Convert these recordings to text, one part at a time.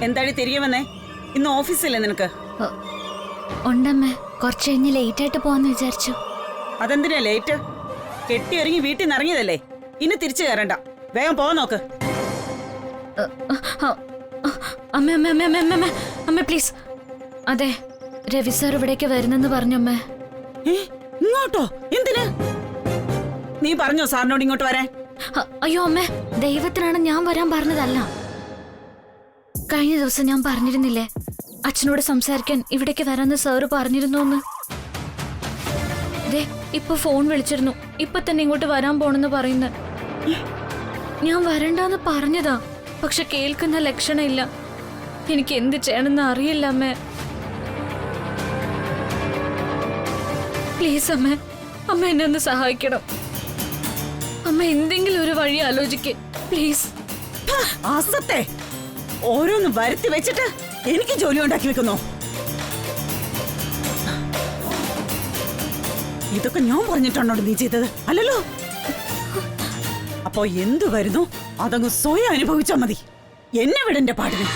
എന്താടി തിരികെ വന്നേ? ഇന്ന് ഓഫീസില്ലേ നിനക്ക്? ഉണ്ടമ്മേ, കുറച്ച് കഴിഞ്ഞ് ലേറ്റ് ആയിട്ട് പോവാന്ന് വിചാരിച്ചു. അതെന്തിനാ ലേറ്റ്? കെട്ടി ഒരുങ്ങി വീട്ടിൽ നിന്ന് ഇറങ്ങിയതല്ലേ, ഇനി തിരിച്ചു കയറണ്ട. വേഗം പോവാൻ നോക്ക്. അമ്മ അമ്മ അമ്മ അമ്മ അമ്മ അമ്മ പ്ലീസ്. അതെ, രവി സാർ ഇവിടേക്ക് വരുന്നെന്ന് പറഞ്ഞമ്മേ. ഇങ്ങോട്ടോ? എന്തിന്? നീ പറഞ്ഞോ സാറിനോട് ഇങ്ങോട്ട് വരാൻ? അയ്യോ അമ്മേ, ദൈവത്തിനാണ് ഞാൻ വരാൻ പറഞ്ഞതല്ല. കഴിഞ്ഞ ദിവസം ഞാൻ പറഞ്ഞിരുന്നില്ലേ അച്ഛനോട് സംസാരിക്കാൻ ഇവിടേക്ക് വരാന്ന് സാറ് പറഞ്ഞിരുന്നു. ഇപ്പൊ ഫോൺ വിളിച്ചിരുന്നു, ഇപ്പൊ തന്നെ ഇങ്ങോട്ട് വരാൻ പോണെന്ന് പറയുന്നത്. ഞാൻ വരണ്ടെന്ന് പറഞ്ഞതാ, പക്ഷെ കേൾക്കുന്ന ലക്ഷണം ഇല്ല. എനിക്ക് എന്ത് ചെയ്യണമെന്ന് അറിയില്ല അമ്മേ. പ്ലീസ് അമ്മേ, അമ്മ എന്നെ ഒന്ന് സഹായിക്കണം. അമ്മ എന്തെങ്കിലും ഒരു വഴി ആലോചിക്കേ പ്ലീസ്. ആസത്തെ ഓരോന്ന് വരുത്തി വെച്ചിട്ട് എനിക്ക് ജോലി ഉണ്ടാക്കി വെക്കുന്നോ? ഇതൊക്കെ ഞാൻ പറഞ്ഞിട്ടാണോ നീ ചെയ്തത്? അല്ലല്ലോ. അപ്പോ എന്തു വരുന്നു അതങ്ങ് സ്വയം അനുഭവിച്ചാ മതി. എന്നെ വിടന്റെ പാടിന്.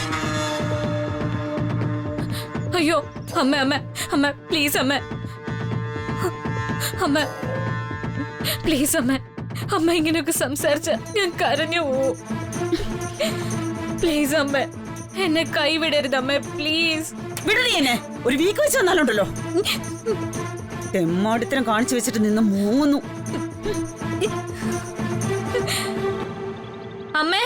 അയ്യോ അമ്മ അമ്മ അമ്മ പ്ലീസ് അമ്മ അമ്മ പ്ലീസ് അമ്മ. അമ്മ ഇങ്ങനെയൊക്കെ സംസാരിച്ച ഞാൻ കരഞ്ഞു പോവും. പ്ലീസ് അമ്മ, എന്നെ കൈവിടരുത് അമ്മ, പ്ലീസ്. വിടറി എന്നെ. ഒരു വീക്ക് വെച്ച് വന്നാലുണ്ടല്ലോ, തെമ്മാടിത്തരം കാണിച്ചു വെച്ചിട്ട് നിന്ന് മൂങ്ങുന്നു. അമ്മേ,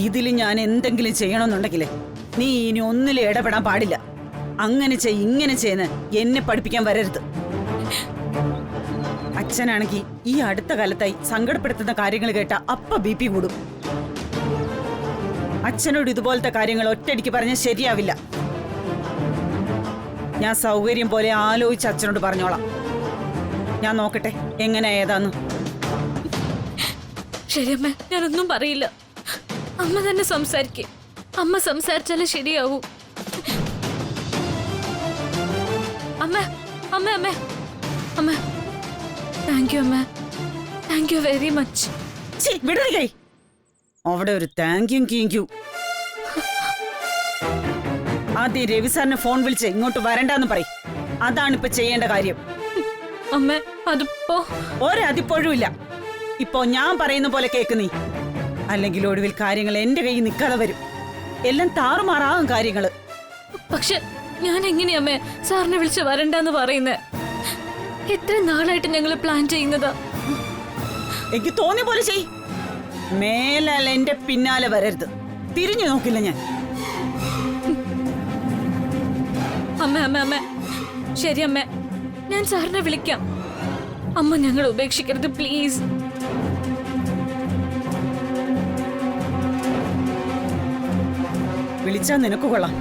ഇതിൽ ഞാൻ എന്തെങ്കിലും ചെയ്യണമെന്നുണ്ടെങ്കിലേ നീ ഇനി ഒന്നിലും ഇടപെടാൻ പാടില്ല. അങ്ങനെ ഇങ്ങനെ ചെയ്യുന്ന എന്നെ പഠിപ്പിക്കാൻ വരരുത്. അച്ഛനാണെങ്കിൽ ഈ അടുത്ത കാലത്തായി സങ്കടപ്പെടുത്തുന്ന കാര്യങ്ങൾ കേട്ട അപ്പ BP കൂടും. അച്ഛനോട് ഇതുപോലത്തെ കാര്യങ്ങൾ ഒറ്റയടിക്ക് പറഞ്ഞാൽ ശരിയാവില്ല. ഞാൻ സൗകര്യം പോലെ ആലോചിച്ച് അച്ഛനോട് പറഞ്ഞോളാം. ഞാൻ നോക്കട്ടെ എങ്ങനെ ഏതാന്ന്. ശരിയമ്മ, ഞാനൊന്നും പറയില്ല. അമ്മ തന്നെ സംസാരിക്കേ. അമ്മ സംസാരിച്ചാലേ ശരിയാവൂ. അമ്മ അമ്മ അമ്മ അമ്മ താങ്ക് യു അമ്മ, താങ്ക് യു വെരി മച്ച്. വിടരുകൈ. അവിടെ ഒരു താങ്ക് യു. ആദ്യം രവി സാറിനെ ഫോൺ വിളിച്ച് ഇങ്ങോട്ട് വരണ്ടെന്ന് പറയും. അതാണ് ഇപ്പൊ ചെയ്യേണ്ട കാര്യം. അമ്മ അതിപ്പോ ഒരതിപ്പോഴും ഇല്ല. ഇപ്പോ ഞാൻ പറയുന്ന പോലെ കേക്ക് നീ. അല്ലെങ്കിൽ ഒടുവിൽ കാര്യങ്ങൾ എന്റെ കയ്യിൽ നിൽക്കാതെ വരും. എല്ലാം താറുമാറാകും കാര്യങ്ങള്. പക്ഷെ ഞാൻ എങ്ങനെയമ്മേ സാറിനെ വിളിച്ച് വരണ്ടെന്ന് പറയുന്നേ? എത്ര നാളായിട്ട് ഞങ്ങൾ പ്ലാൻ ചെയ്യുന്നതാ. എനിക്ക് തോന്നിയ പോലെ ചെയ്. മേലല്ല എന്റെ പിന്നാലെ വരരുത്. തിരിഞ്ഞു നോക്കില്ല ഞാൻ. അമ്മ അമ്മ അമ്മ ശരി അമ്മ, ഞാൻ സാറിനെ വിളിക്കാം. അമ്മ ഞങ്ങൾ ഉപേക്ഷിക്കരുത് പ്ലീസ്. വിളിച്ചാ നിനക്ക് കൊള്ളാം.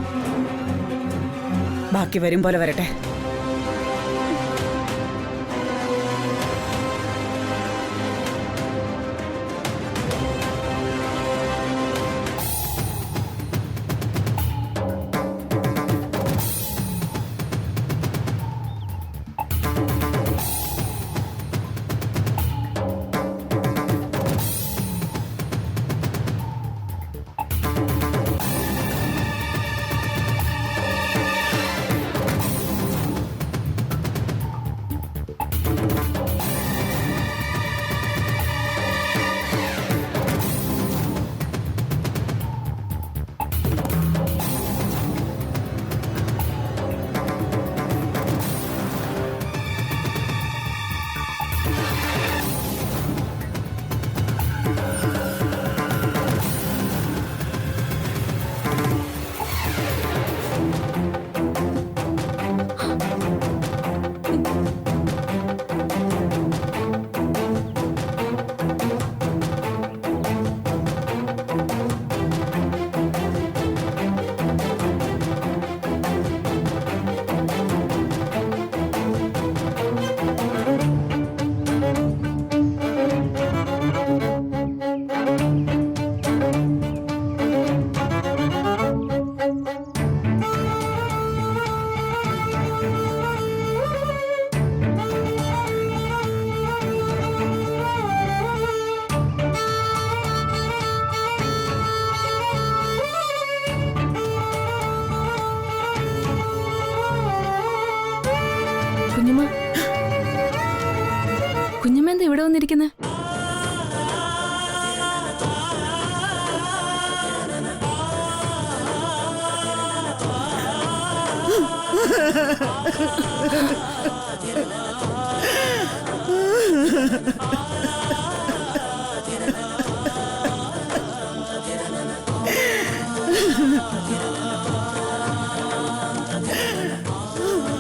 ബാക്കി വരും പോലെ വരട്ടെ. കുഞ്ഞമ്മ എന്താ ഇവിടെ വന്നിരിക്കുന്നത്?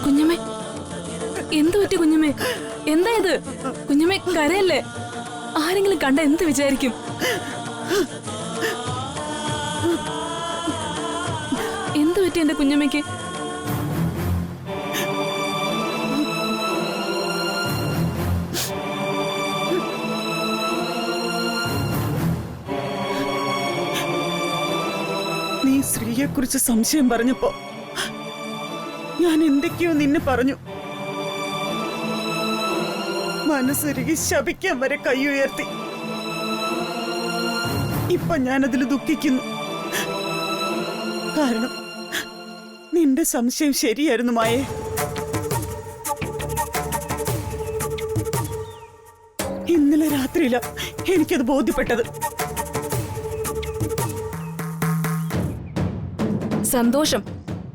കുഞ്ഞമ്മേ, എന്ത് പറ്റി കുഞ്ഞമ്മേ? എന്താ ഇത്? കുഞ്ഞമ്മേ കരയല്ലേ? ആരെങ്കിലും കണ്ട എന്ത് വിചാരിക്കും? എന്ത് പറ്റി എന്റെ കുഞ്ഞമ്മയ്ക്ക്? നീ ശ്രീയെ കുറിച്ച് സംശയം പറഞ്ഞപ്പോ ഞാൻ എന്തൊക്കെയോ നിന്നെ പറഞ്ഞു. മനസ്സുരുകി ശപിക്കാൻ വരെ കൈ ഉയർത്തി. ഇപ്പൊ ഞാനതിൽ ദുഃഖിക്കുന്നു. കാരണം നിന്റെ സംശയം ശരിയായിരുന്നു മായേ. ഇന്നലെ രാത്രിയില എനിക്കത് ബോധ്യപ്പെട്ടത്. സന്തോഷം,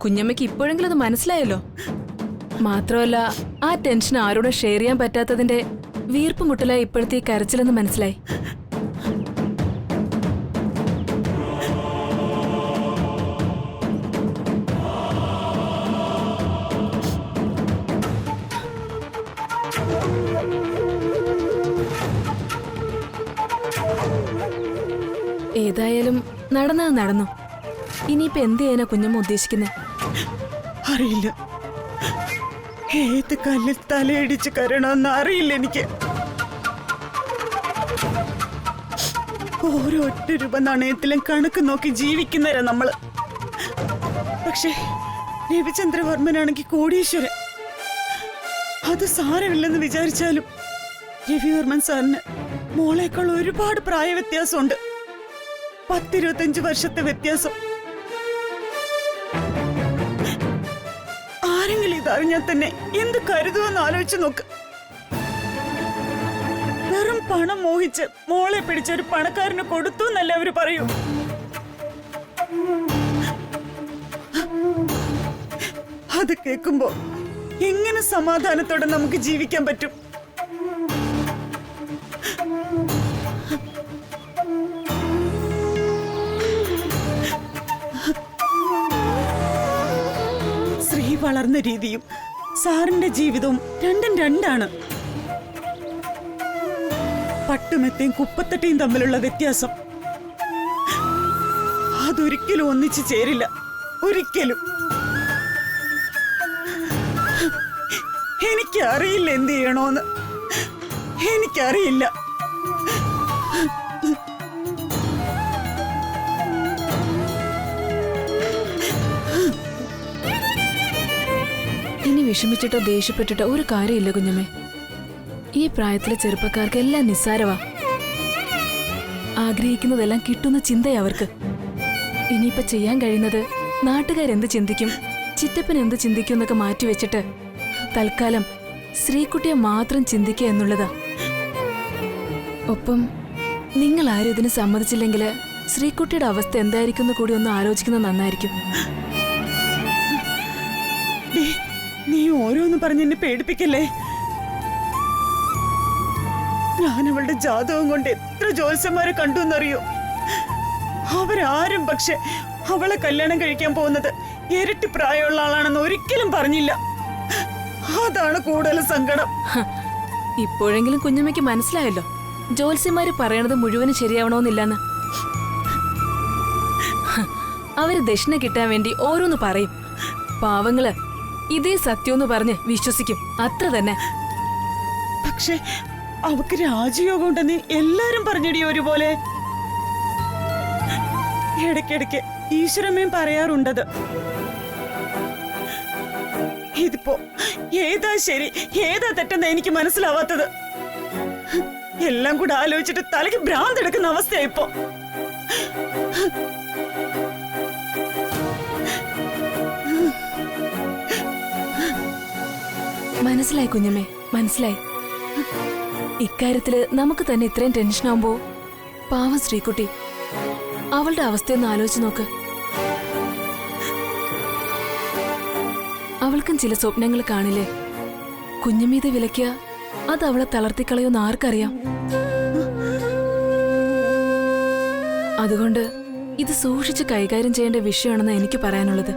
കുഞ്ഞമ്മയ്ക്ക് ഇപ്പോഴെങ്കിലും അത് മനസ്സിലായല്ലോ. മാത്രമല്ല, ആ ടെൻഷൻ ആരോടും ഷെയർ ചെയ്യാൻ പറ്റാത്തതിന്റെ വീർപ്പ് മുട്ടലായി ഇപ്പോഴത്തെ ഈ കരച്ചിലെന്ന് മനസ്സിലായി. ഏതായാലും നടന്നത് നടന്നു. ഇനിയിപ്പോ എന്ത് ചെയ്യാനാ കുഞ്ഞമ്മ ഉദ്ദേശിക്കുന്നേ? അറിയില്ല. ഏത് കല്ലിൽ തലയടിച്ച് കരണമെന്ന് അറിയില്ല എനിക്ക്. ഓരോ ഒറ്റ രൂപ നാണയത്തിലും കണക്ക് നോക്കി ജീവിക്കുന്നവരാ നമ്മള്. പക്ഷേ രവിചന്ദ്രവർമ്മനാണെങ്കിൽ കോടീശ്വരൻ. അത് സാരമില്ലെന്ന് വിചാരിച്ചാലും രവിവർമ്മൻ സാറിന് മോളേക്കാൾ ഒരുപാട് പ്രായ വ്യത്യാസമുണ്ട്. 10-25 വർഷത്തെ വ്യത്യാസം. ആരെങ്കിലും ഇതറിഞ്ഞാൽ തന്നെ എന്ത് കരുതുമെന്ന് ആലോചിച്ച് നോക്ക്. വെറും പണം മോഹിച്ച് മോളെ പിടിച്ചൊരു പണക്കാരന് കൊടുത്തു എന്നല്ല അവര് പറയൂ. അത് കേൾക്കുമ്പോ എങ്ങനെ സമാധാനത്തോടെ നമുക്ക് ജീവിക്കാൻ പറ്റും? ശ്രീ വളർന്ന രീതിയും സാറിന്റെ ജീവിതവും രണ്ടും രണ്ടാണ്. പട്ടുമെത്തയും കുപ്പത്തട്ടയും തമ്മിലുള്ള വ്യത്യാസം അതൊരിക്കലും ഒന്നിച്ചു ചേരില്ല. ഒരിക്കലും. എനിക്കറിയില്ല എന്ത് ചെയ്യണോന്ന്. എനിക്കറിയില്ല. ഇനി വിഷമിച്ചിട്ടോ ദേഷ്യപ്പെട്ടിട്ടോ ഒരു കാര്യമില്ല കുഞ്ഞമ്മേ. ഈ പ്രായത്തിലെ ചെറുപ്പക്കാർക്ക് എല്ലാം നിസ്സാരവാ. ആഗ്രഹിക്കുന്നതെല്ലാം കിട്ടുന്ന ചിന്തയാ അവർക്ക്. ഇനിയിപ്പോ ചെയ്യാൻ കഴിയുന്നത് നാട്ടുകാരെന്ത് ചിന്തിക്കും, ചിറ്റപ്പൻ എന്ത് ചിന്തിക്കും എന്നൊക്കെ മാറ്റിവെച്ചിട്ട് തൽക്കാലം ശ്രീകുട്ടിയെ മാത്രം ചിന്തിക്കുക എന്നുള്ളതാ. ഒപ്പം നിങ്ങൾ ആരും ഇതിന് സമ്മതിച്ചില്ലെങ്കിൽ ശ്രീകുട്ടിയുടെ അവസ്ഥ എന്തായിരിക്കും എന്ന് കൂടി ഒന്ന് ആലോചിക്കുന്നത് നന്നായിരിക്കും. നീ ഓരോന്ന് പറഞ്ഞ് എന്നെ പേടിപ്പിക്കല്ലേ. ഞാൻ അവളുടെ ജാതകം കൊണ്ട് എത്ര ജ്യോത്സ്യന്മാരെ കണ്ടു എന്നറിയോ. അവരാരും പക്ഷെ അവളെ കല്യാണം കഴിക്കാൻ പോകുന്നത് ഇരട്ടി പ്രായമുള്ള ആളാണെന്ന് ഒരിക്കലും പറഞ്ഞില്ല. അതാണ് കൂടുതൽ സങ്കടം. ഇപ്പോഴെങ്കിലും കുഞ്ഞമ്മയ്ക്ക് മനസ്സിലായല്ലോ ജ്യോത്സ്യന്മാര് പറയണത് മുഴുവനും ശരിയാവണമെന്നില്ലെന്ന്. അവര് ദക്ഷിണ കിട്ടാൻ വേണ്ടി ഓരോന്ന് പറയും. പാവങ്ങള് ഇതേ സത്യമെന്ന് പറഞ്ഞ് വിശ്വസിക്കും. അത്ര തന്നെ. പക്ഷെ അവക്ക് രാജയോഗം ഉണ്ടെന്ന് എല്ലാരും പറഞ്ഞിടി ഒരുപോലെ. ഇടയ്ക്കിടയ്ക്ക് ഈശ്വരമ്മയും പറയാറുണ്ടത്. ഇതിപ്പോ ഏതാ ശരി ഏതാ തെറ്റെന്ന് എനിക്ക് മനസ്സിലാവാത്തത്. എല്ലാം കൂടെ ആലോചിച്ചിട്ട് തലയ്ക്ക് ഭ്രാന്തെടുക്കുന്ന അവസ്ഥയായിപ്പോ. മനസ്സിലായി കുഞ്ഞമ്മേ, മനസ്സിലായി. ഇക്കാര്യത്തില് നമുക്ക് തന്നെ ഇത്രയും ടെൻഷനാവുമ്പോ പാവം ശ്രീകുട്ടി, അവളുടെ അവസ്ഥയൊന്ന് ആലോചിച്ച് നോക്ക്. അവൾക്കും ചില സ്വപ്നങ്ങൾ കാണില്ലേ? കുഞ്ഞമ്മീത് വിലയ്ക്കുക, അത് അവളെ തളർത്തിക്കളയോന്ന് ആർക്കറിയാം. അതുകൊണ്ട് ഇത് സൂക്ഷിച്ച് കൈകാര്യം ചെയ്യേണ്ട വിഷയമാണെന്ന് എനിക്ക് പറയാനുള്ളത്.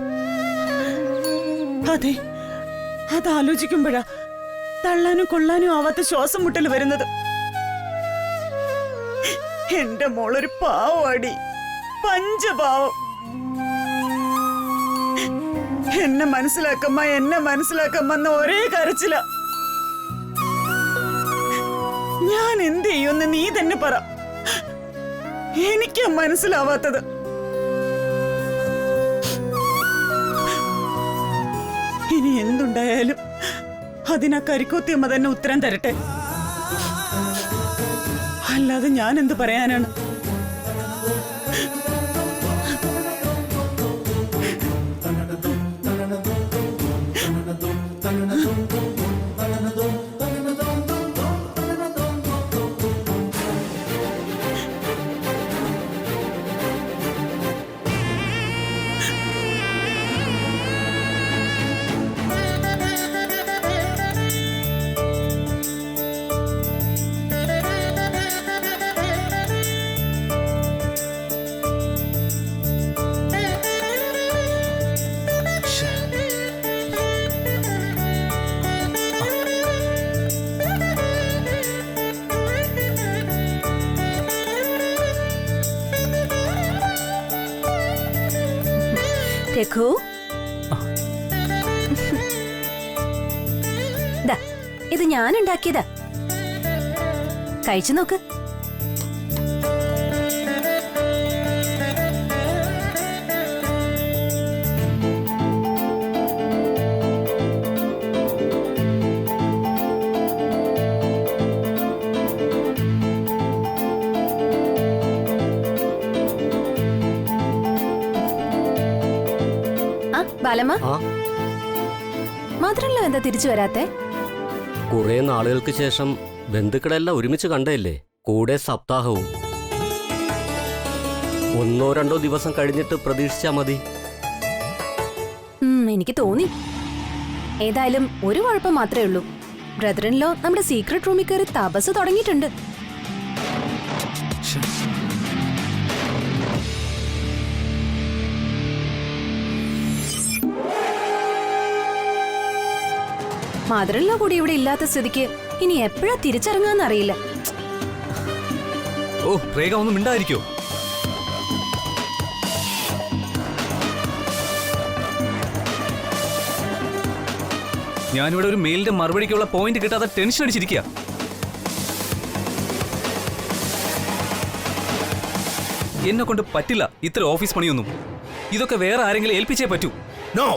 അതെ, അതാലോചിക്കുമ്പോഴാ തള്ളാനും കൊള്ളാനും ആവാത്ത ശ്വാസം മുട്ടൽ വരുന്നത്. എന്റെ മോളൊരു പാവാടി, പഞ്ചപാവം. എന്നെ മനസ്സിലാക്കമ്മ ഒരേ കരച്ചില. ഞാൻ എന്ത് ചെയ്യുമെന്ന് നീ തന്നെ പറ. എനിക്കാ മനസ്സിലാവാത്തത്. ഇനി എന്തുണ്ടായാലും അതിനാ കരിക്കോത്തിയമ്മ തന്നെ ഉത്തരം തരട്ടെ. അല്ലാതെ ഞാൻ എന്ത് പറയാനാണ്? രഘു, ഇത് ഞാൻ ഉണ്ടാക്കിയതാ, കഴിച്ചു നോക്ക്. ബാലമ്മ, മാത്രമല്ല എന്താ തിരിച്ചു വരാത്തെ? കുറെ നാളുകൾക്ക് ശേഷം ബന്ധുക്കളെല്ലാം ഒരുമിച്ച് കണ്ടല്ലേ, കൂടെ സപ്താഹവും. 1-2 ദിവസം കഴിഞ്ഞിട്ട് പ്രതീക്ഷിച്ചാ മതി. എനിക്ക് തോന്നി. ഏതായാലും ഒരു കുഴപ്പം മാത്രമേ ഉള്ളൂ. ബ്രദറിൻലോ നമ്മുടെ സീക്രട്ട് റൂമിൽ കയറി തപസ് തുടങ്ങിയിട്ടുണ്ട്. മാതൃല്ല കൂടി ഇവിടെ ഇല്ലാത്ത സ്ഥിതിക്ക് ഇനി എപ്പോഴാ തിരിച്ചിറങ്ങാന്നറിയില്ല. ഓ, രേഖ ഒന്നും മിണ്ടായിരിക്കോ? ഞാനിവിടെ ഒരു മെയിലിന്റെ മറുപടിക്കുള്ള പോയിന്റ് കിട്ടാതെ ടെൻഷൻ അടിച്ചിരിക്കുക. എന്നെ കൊണ്ട് പറ്റില്ല ഇത്ര ഓഫീസ് പണിയൊന്നും. ഇതൊക്കെ വേറെ ആരെങ്കിലും ഏൽപ്പിച്ചേ പറ്റൂ. നോ,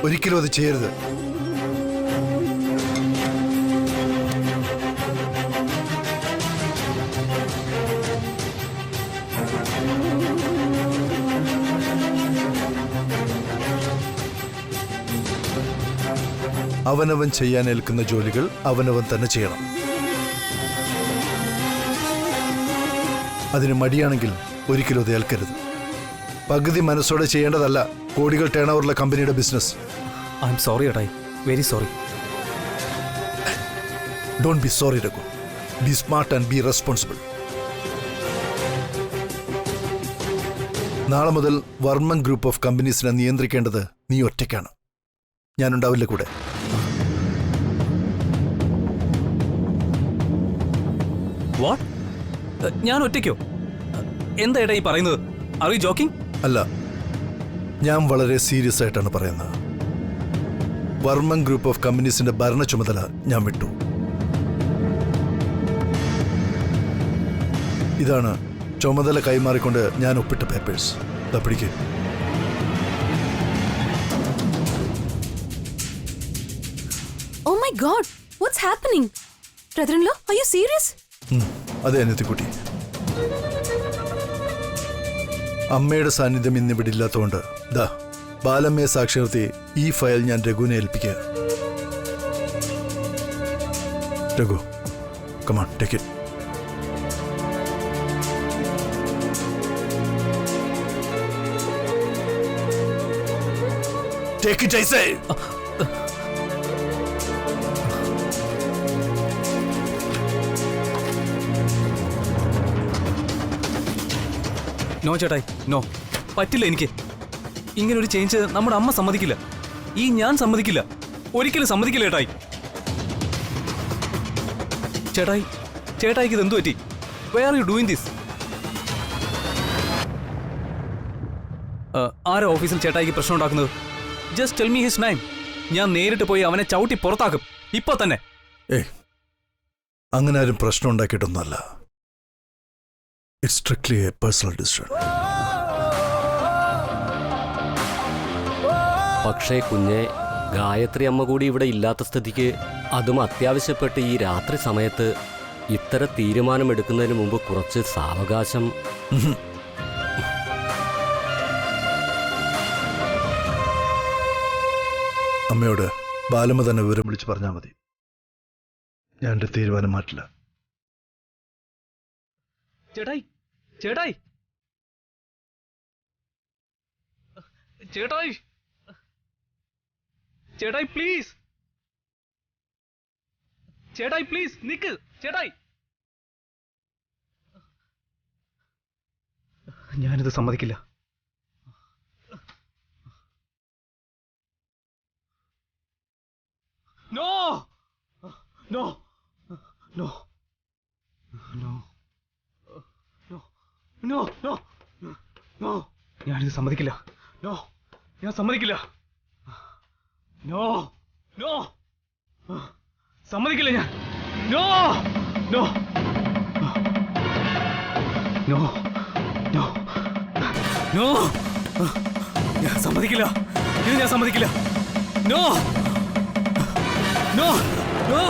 ഒരിക്കലും അത് ചെയ്യരുത്. അവനവൻ ചെയ്യാൻ ഏൽക്കുന്ന ജോലികൾ അവനവൻ തന്നെ ചെയ്യണം. അതിന് മടിയാണെങ്കിൽ ഒരിക്കലും അത് ഏൽക്കരുത്. പകുതി മനസ്സോടെ ചെയ്യേണ്ടതല്ല കോടികൾ ടേൺ ഓവറുള്ള കമ്പനിയുടെ ബിസിനസ്. ഐ എം സോറി ഏട്ടായി, very sorry. Don't be sorry Raghu, be smart and be responsible. നാളെ മുതൽ വർമ്മൻ ഗ്രൂപ്പ് ഓഫ് കമ്പനീസിനെ നിയന്ത്രിക്കേണ്ടത് നീ ഒറ്റയ്ക്കാണ്. ഞാനുണ്ടാവില്ല കൂടെ. വാട്ട്? ഞാൻ ഒറ്റയ്ക്കോ? എന്താ ഏട്ടാ ഈ പറയുന്നത്? Are you joking? അല്ല, ഞാൻ വളരെ സീരിയസ് ആയിട്ടാണ് പറയുന്നത്. വർമ്മൻ ഗ്രൂപ്പ് ഓഫ് കമ്പനീസിന്റെ ഭരണ ചുമതല ഞാൻ വിട്ടു. ഇതാണ് ചുമതല കൈമാറിക്കൊണ്ട് ഞാൻ ഒപ്പിട്ട പേപ്പേഴ്സ്. പിടിക്ക്. Oh my God, what's happening? Brother-in-law, are you serious? അതെ അനിയത്തിക്കുട്ടി. അമ്മയുടെ സാന്നിധ്യം ഇന്നിവിടെ ഇല്ലാത്തതുകൊണ്ട് ബാലമ്മയെ സാക്ഷി നിർത്തി ഈ ഫയൽ ഞാൻ രഘുവിനെ ഏൽപ്പിക്കുക. Raghu, come on, take it. Take it, I say! No ചേട്ടായി, നോ, പറ്റില്ല. എനിക്ക് ഇങ്ങനെ ഒരു ചേഞ്ച് നമ്മുടെ അമ്മ സമ്മതിക്കില്ല. ഈ ഞാൻ സമ്മതിക്കില്ല, ഒരിക്കലും സമ്മതിക്കില്ല ചേട്ടായി. ചേട്ടായി, ചേട്ടായിക്ക് ഇത് എന്തു പറ്റി? വേ ആർ യു ഡൂയിങ് ദിസ്? ആരാ ഓഫീസിൽ ചേട്ടായിക്ക് പ്രശ്നം ഉണ്ടാക്കുന്നത്? Just tell me his name. ഞാൻ നേരിട്ട് പോയി അവനെ ചവിട്ടി പുറത്താക്കും ഇപ്പൊ തന്നെ. അങ്ങനെ ആരും പ്രശ്നം ഉണ്ടാക്കിയിട്ടൊന്നുമല്ല. It's strictly a personal decision. പക്ഷേ കുഞ്ഞെ, ഗായത്രി അമ്മ കൂടി ഇവിടെ ഇല്ലാത്ത സ്ഥിതിക്ക്, അതും അത്യാവശ്യപ്പെട്ട് ഈ രാത്രി സമയത്ത് ഇത്തരം തീരുമാനമെടുക്കുന്നതിന് മുമ്പ് കുറച്ച് സാവകാശം. അമ്മയോട് ബാലമ്മ തന്നെ വിവരം വിളിച്ച് പറഞ്ഞാൽ മതി. ഞാൻ എൻ്റെ തീരുമാനം മാറ്റില്ല. ചേട്ടായി, ചേട്ടായി, ചേട്ടായി, ചേട്ടായി പ്ലീസ്, ചേട്ടായി പ്ലീസ് നിക്ക്. ചേട്ടായി, ഞാനിത് സമ്മതിക്കില്ല. No no no no no no no, ഞാനിത് സമ്മതിക്കില്ല. നോ, ഞാൻ സമ്മതിക്കില്ല. നോ നോ, സമ്മതിക്കില്ല ഞാൻ. No no no no no, ഞാൻ സമ്മതിക്കില്ല. ഇത് ഞാൻ സമ്മതിക്കില്ല. No no no.